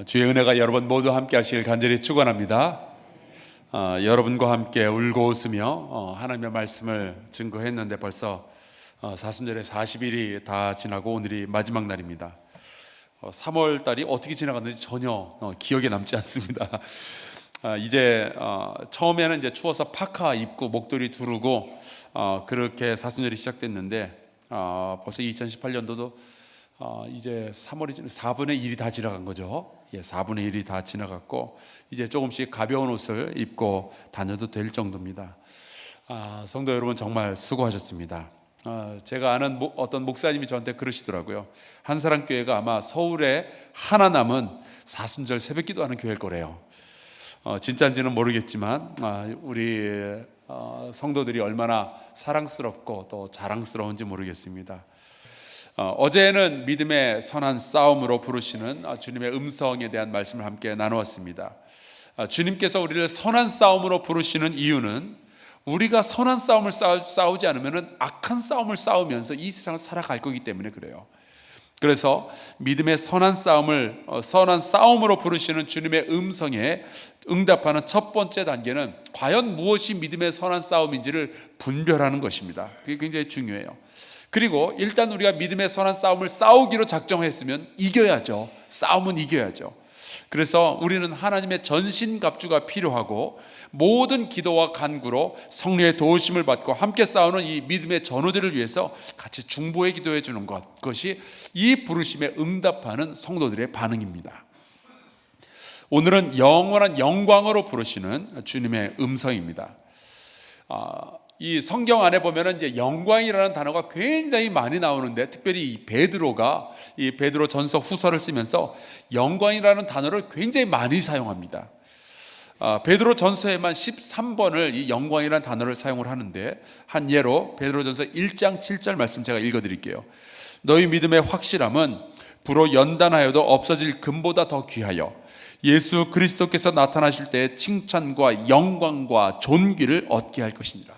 주의 은혜가 여러분 모두 함께 하시길 간절히 축원합니다. 여러분과 함께 울고 웃으며 하나님의 말씀을 증거했는데 벌써 사순절의 40일이 다 지나고 오늘이 마지막 날입니다. 3월 달이 어떻게 지나갔는지 전혀 기억에 남지 않습니다. 이제 처음에는 이제 추워서 파카 입고 목도리 두르고 그렇게 사순절이 시작됐는데 벌써 2018년도도 이제 3월이 4분의 1이 다 지나간 거죠. 4분의 1이 다 지나갔고 이제 조금씩 가벼운 옷을 입고 다녀도 될 정도입니다. 성도 여러분 정말 수고하셨습니다. 제가 아는 어떤 목사님이 저한테 그러시더라고요. 한사랑교회가 아마 서울에 하나 남은 사순절 새벽기도 하는 교회일 거래요. 진짜인지는 모르겠지만 우리 성도들이 얼마나 사랑스럽고 또 자랑스러운지 모르겠습니다. 어제는 믿음의 선한 싸움으로 부르시는 주님의 음성에 대한 말씀을 함께 나누었습니다. 주님께서 우리를 선한 싸움으로 부르시는 이유는 우리가 선한 싸움을 싸우지 않으면 악한 싸움을 싸우면서 이 세상을 살아갈 거기 때문에 그래요. 그래서 믿음의 선한 싸움으로 부르시는 주님의 음성에 응답하는 첫 번째 단계는 과연 무엇이 믿음의 선한 싸움인지를 분별하는 것입니다. 그게 굉장히 중요해요. 그리고 일단 우리가 믿음의 선한 싸움을 싸우기로 작정했으면 이겨야죠. 싸움은 이겨야죠. 그래서 우리는 하나님의 전신갑주가 필요하고 모든 기도와 간구로 성령의 도우심을 받고 함께 싸우는 이 믿음의 전우들을 위해서 같이 중보에 기도해 주는 것, 그것이 이 부르심에 응답하는 성도들의 반응입니다. 오늘은 영원한 영광으로 부르시는 주님의 음성입니다. 이 성경 안에 보면은 이제 영광이라는 단어가 굉장히 많이 나오는데 특별히 이 베드로가 이 베드로 전서 후서를 쓰면서 영광이라는 단어를 굉장히 많이 사용합니다. 베드로 전서에만 13번을 이 영광이라는 단어를 사용을 하는데 한 예로 베드로 전서 1장 7절 말씀 제가 읽어드릴게요. 너희 믿음의 확실함은 불로 연단하여도 없어질 금보다 더 귀하여 예수 그리스도께서 나타나실 때의 칭찬과 영광과 존귀를 얻게 할 것이니라.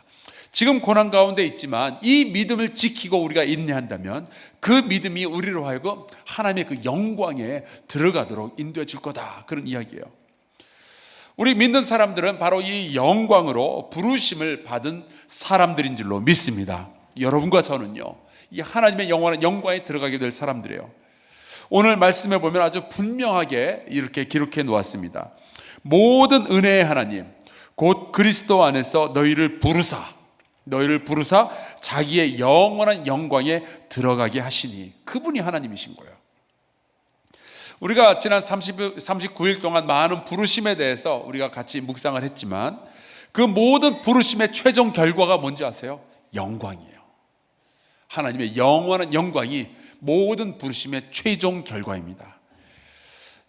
지금 고난 가운데 있지만 이 믿음을 지키고 우리가 인내한다면 그 믿음이 우리로 하여금 하나님의 그 영광에 들어가도록 인도해 줄 거다, 그런 이야기예요. 우리 믿는 사람들은 바로 이 영광으로 부르심을 받은 사람들인 줄로 믿습니다. 여러분과 저는요, 이 하나님의 영원한 영광에 들어가게 될 사람들이에요. 오늘 말씀에 보면 아주 분명하게 이렇게 기록해 놓았습니다. 모든 은혜의 하나님 곧 그리스도 안에서 너희를 부르사 자기의 영원한 영광에 들어가게 하시니, 그분이 하나님이신 거예요. 우리가 지난 39일 동안 많은 부르심에 대해서 우리가 같이 묵상을 했지만 그 모든 부르심의 최종 결과가 뭔지 아세요? 영광이에요. 하나님의 영원한 영광이 모든 부르심의 최종 결과입니다.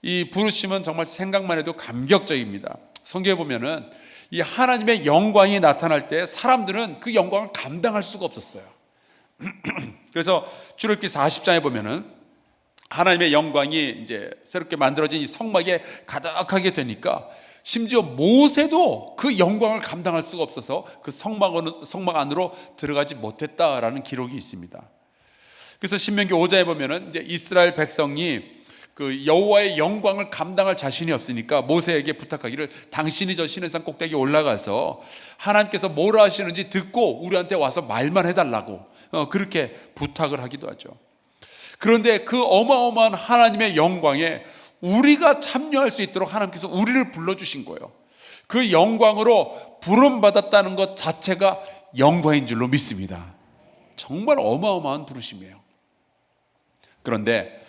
이 부르심은 정말 생각만 해도 감격적입니다. 성경에 보면은 이 하나님의 영광이 나타날 때 사람들은 그 영광을 감당할 수가 없었어요. 그래서 출애굽기 40장에 보면은 하나님의 영광이 이제 새롭게 만들어진 이 성막에 가득하게 되니까 심지어 모세도 그 영광을 감당할 수가 없어서 그 성막 안으로 들어가지 못했다라는 기록이 있습니다. 그래서 신명기 5장에 보면은 이제 이스라엘 백성이 그 여호와의 영광을 감당할 자신이 없으니까 모세에게 부탁하기를 당신이 저 시내산 꼭대기에 올라가서 하나님께서 뭐라 하시는지 듣고 우리한테 와서 말만 해달라고 그렇게 부탁을 하기도 하죠. 그런데 그 어마어마한 하나님의 영광에 우리가 참여할 수 있도록 하나님께서 우리를 불러주신 거예요. 그 영광으로 부름받았다는 것 자체가 영광인 줄로 믿습니다. 정말 어마어마한 부르심이에요. 그런데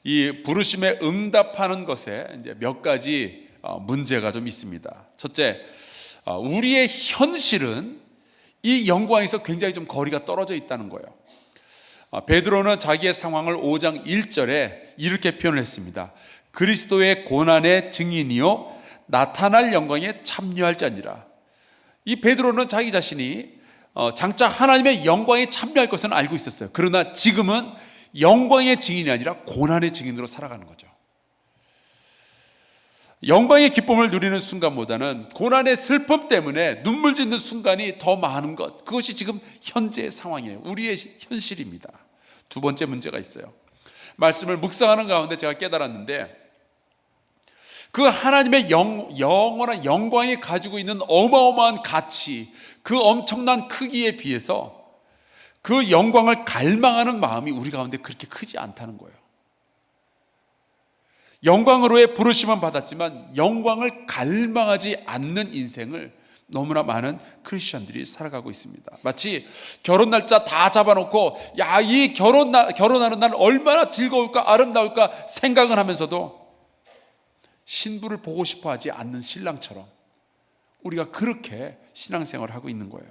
이 부르심에 응답하는 것에 이제 몇 가지 문제가 좀 있습니다. 첫째, 우리의 현실은 이 영광에서 굉장히 좀 거리가 떨어져 있다는 거예요. 베드로는 자기의 상황을 5장 1절에 이렇게 표현을 했습니다. 그리스도의 고난의 증인이요 나타날 영광에 참여할 자니라. 이 베드로는 자기 자신이 장차 하나님의 영광에 참여할 것은 알고 있었어요. 그러나 지금은 영광의 증인이 아니라 고난의 증인으로 살아가는 거죠. 영광의 기쁨을 누리는 순간보다는 고난의 슬픔 때문에 눈물 짓는 순간이 더 많은 것, 그것이 지금 현재의 상황이에요. 우리의 현실입니다. 두 번째 문제가 있어요. 말씀을 묵상하는 가운데 제가 깨달았는데 그 하나님의 영원한 영광이 가지고 있는 어마어마한 가치, 그 엄청난 크기에 비해서 그 영광을 갈망하는 마음이 우리 가운데 그렇게 크지 않다는 거예요. 영광으로의 부르심은 받았지만 영광을 갈망하지 않는 인생을 너무나 많은 크리스천들이 살아가고 있습니다. 마치 결혼 날짜 다 잡아놓고 이 결혼하는 날 얼마나 즐거울까 아름다울까 생각을 하면서도 신부를 보고 싶어 하지 않는 신랑처럼 우리가 그렇게 신앙생활을 하고 있는 거예요.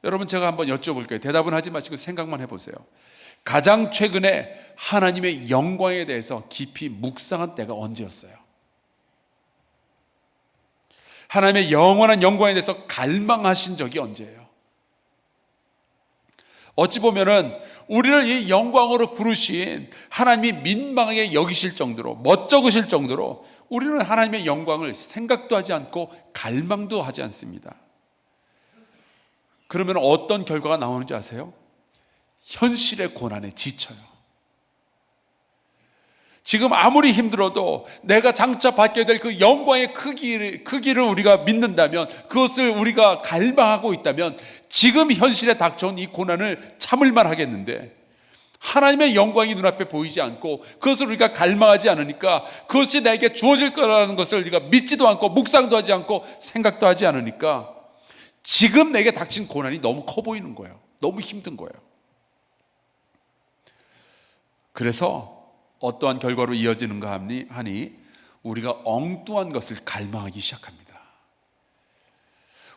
여러분, 제가 한번 여쭤볼게요. 대답은 하지 마시고 생각만 해보세요. 가장 최근에 하나님의 영광에 대해서 깊이 묵상한 때가 언제였어요? 하나님의 영원한 영광에 대해서 갈망하신 적이 언제예요? 어찌 보면은 우리를 이 영광으로 부르신 하나님이 민망하게 여기실 정도로, 멋쩍으실 정도로 우리는 하나님의 영광을 생각도 하지 않고 갈망도 하지 않습니다. 그러면 어떤 결과가 나오는지 아세요? 현실의 고난에 지쳐요. 지금 아무리 힘들어도 내가 장차 받게 될 그 영광의 크기를 우리가 믿는다면, 그것을 우리가 갈망하고 있다면 지금 현실에 닥쳐온 이 고난을 참을만 하겠는데, 하나님의 영광이 눈앞에 보이지 않고 그것을 우리가 갈망하지 않으니까, 그것이 나에게 주어질 거라는 것을 우리가 믿지도 않고 묵상도 하지 않고 생각도 하지 않으니까 지금 내게 닥친 고난이 너무 커 보이는 거예요. 너무 힘든 거예요. 그래서 어떠한 결과로 이어지는가 하니 우리가 엉뚱한 것을 갈망하기 시작합니다.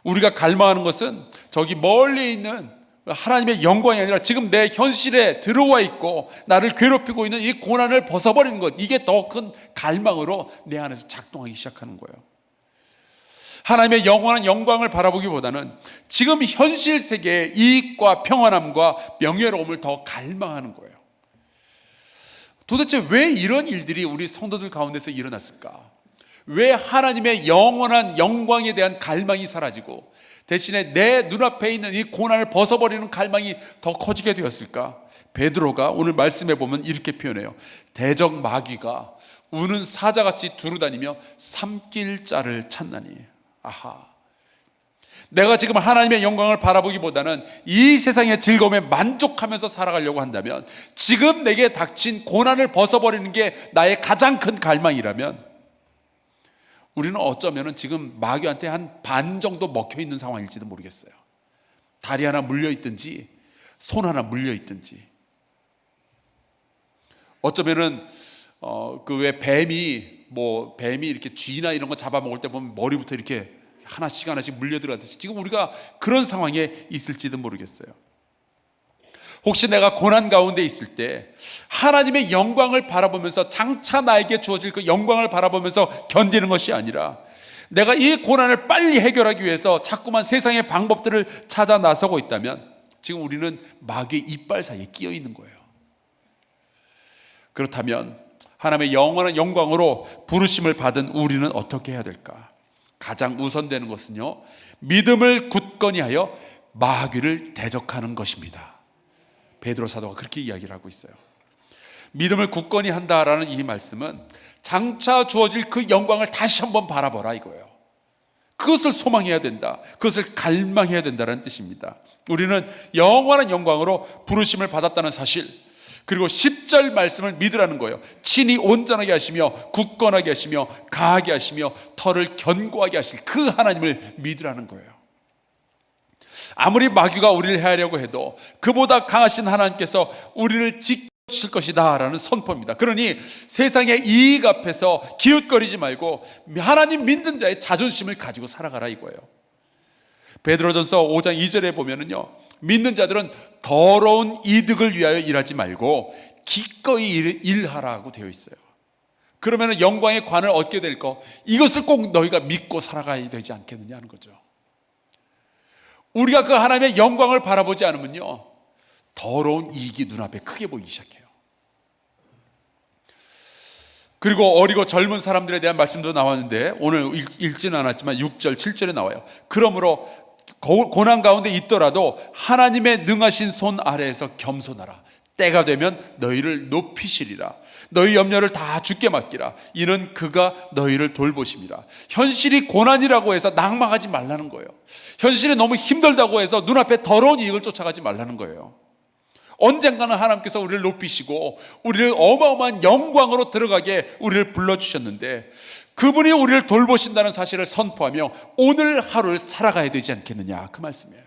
우리가 갈망하는 것은 저기 멀리 있는 하나님의 영광이 아니라 지금 내 현실에 들어와 있고 나를 괴롭히고 있는 이 고난을 벗어버리는 것, 이게 더 큰 갈망으로 내 안에서 작동하기 시작하는 거예요. 하나님의 영원한 영광을 바라보기보다는 지금 현실 세계의 이익과 평안함과 명예로움을 더 갈망하는 거예요. 도대체 왜 이런 일들이 우리 성도들 가운데서 일어났을까? 왜 하나님의 영원한 영광에 대한 갈망이 사라지고 대신에 내 눈앞에 있는 이 고난을 벗어버리는 갈망이 더 커지게 되었을까? 베드로가 오늘 말씀해 보면 이렇게 표현해요. 대적 마귀가 우는 사자같이 두루다니며 삼킬 자를 찾나니. 아하, 내가 지금 하나님의 영광을 바라보기보다는 이 세상의 즐거움에 만족하면서 살아가려고 한다면, 지금 내게 닥친 고난을 벗어버리는 게 나의 가장 큰 갈망이라면, 우리는 어쩌면 지금 마귀한테 한 반 정도 먹혀 있는 상황일지도 모르겠어요. 다리 하나 물려 있든지 손 하나 물려 있든지. 어쩌면은 그 왜 뱀이 이렇게 쥐나 이런 거 잡아먹을 때 보면 머리부터 이렇게 하나씩 물려 들어가듯이 지금 우리가 그런 상황에 있을지도 모르겠어요. 혹시 내가 고난 가운데 있을 때 하나님의 영광을 바라보면서 장차 나에게 주어질 그 영광을 바라보면서 견디는 것이 아니라, 내가 이 고난을 빨리 해결하기 위해서 자꾸만 세상의 방법들을 찾아 나서고 있다면 지금 우리는 마귀의 이빨 사이에 끼어 있는 거예요. 그렇다면 하나님의 영원한 영광으로 부르심을 받은 우리는 어떻게 해야 될까? 가장 우선되는 것은요, 믿음을 굳건히 하여 마귀를 대적하는 것입니다. 베드로 사도가 그렇게 이야기를 하고 있어요. 믿음을 굳건히 한다라는 이 말씀은 장차 주어질 그 영광을 다시 한번 바라보라 이거예요. 그것을 소망해야 된다, 그것을 갈망해야 된다는 뜻입니다. 우리는 영원한 영광으로 부르심을 받았다는 사실, 그리고 10절 말씀을 믿으라는 거예요. 친히 온전하게 하시며 굳건하게 하시며 강하게 하시며 털을 견고하게 하실 그 하나님을 믿으라는 거예요. 아무리 마귀가 우리를 해하려고 해도 그보다 강하신 하나님께서 우리를 지키실 것이다 라는 선포입니다. 그러니 세상의 이익 앞에서 기웃거리지 말고 하나님 믿는 자의 자존심을 가지고 살아가라 이거예요. 베드로전서 5장 2절에 보면은요, 믿는 자들은 더러운 이득을 위하여 일하지 말고 기꺼이 일하라고 되어 있어요. 그러면 영광의 관을 얻게 될 거, 이것을 꼭 너희가 믿고 살아가야 되지 않겠느냐 하는 거죠. 우리가 그 하나님의 영광을 바라보지 않으면요, 더러운 이익이 눈앞에 크게 보이기 시작해요. 그리고 어리고 젊은 사람들에 대한 말씀도 나왔는데 오늘 읽지는 않았지만 6절 7절에 나와요. 그러므로 고난 가운데 있더라도 하나님의 능하신 손 아래에서 겸손하라. 때가 되면 너희를 높이시리라. 너희 염려를 다 주께 맡기라. 이는 그가 너희를 돌보심이라. 현실이 고난이라고 해서 낭망하지 말라는 거예요. 현실이 너무 힘들다고 해서 눈앞에 더러운 이익을 쫓아가지 말라는 거예요. 언젠가는 하나님께서 우리를 높이시고 우리를 어마어마한 영광으로 들어가게 우리를 불러주셨는데, 그분이 우리를 돌보신다는 사실을 선포하며 오늘 하루를 살아가야 되지 않겠느냐, 그 말씀이에요.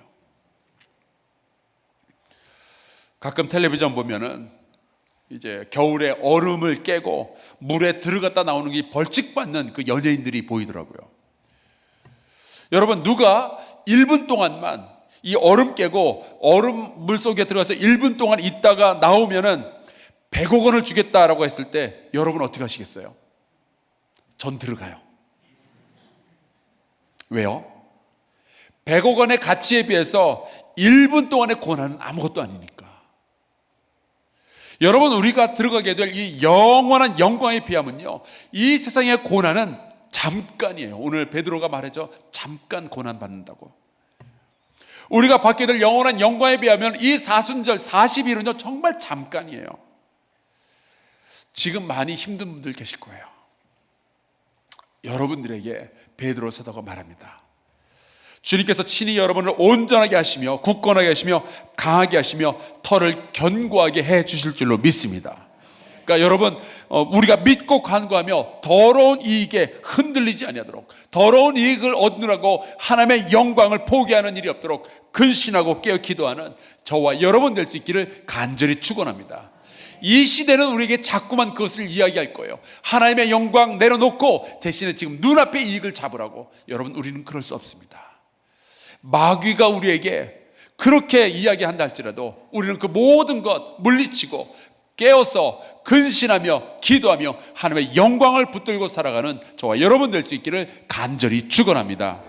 가끔 텔레비전 보면은 이제 겨울에 얼음을 깨고 물에 들어갔다 나오는 게 벌칙 받는 그 연예인들이 보이더라고요. 여러분, 누가 1분 동안만 이 얼음 깨고 얼음 물 속에 들어가서 1분 동안 있다가 나오면은 100억 원을 주겠다라고 했을 때 여러분 어떻게 하시겠어요? 전 들어가요. 왜요? 100억 원의 가치에 비해서 1분 동안의 고난은 아무것도 아니니까. 여러분, 우리가 들어가게 될 이 영원한 영광에 비하면요, 이 세상의 고난은 잠깐이에요. 오늘 베드로가 말했죠. 잠깐 고난 받는다고. 우리가 받게 될 영원한 영광에 비하면 이 사순절 40일은요 정말 잠깐이에요. 지금 많이 힘든 분들 계실 거예요. 여러분들에게 베드로 사도가 말합니다. 주님께서 친히 여러분을 온전하게 하시며 굳건하게 하시며 강하게 하시며 터를 견고하게 해 주실 줄로 믿습니다. 그러니까 여러분, 우리가 믿고 간구하며 더러운 이익에 흔들리지 아니하도록, 더러운 이익을 얻느라고 하나님의 영광을 포기하는 일이 없도록 근신하고 깨어 기도하는 저와 여러분 될 수 있기를 간절히 축원합니다. 이 시대는 우리에게 자꾸만 그것을 이야기할 거예요. 하나님의 영광 내려놓고 대신에 지금 눈앞의 이익을 잡으라고. 여러분, 우리는 그럴 수 없습니다. 마귀가 우리에게 그렇게 이야기한다 할지라도 우리는 그 모든 것 물리치고 깨어서 근신하며 기도하며 하나님의 영광을 붙들고 살아가는 저와 여러분 될 수 있기를 간절히 축원합니다.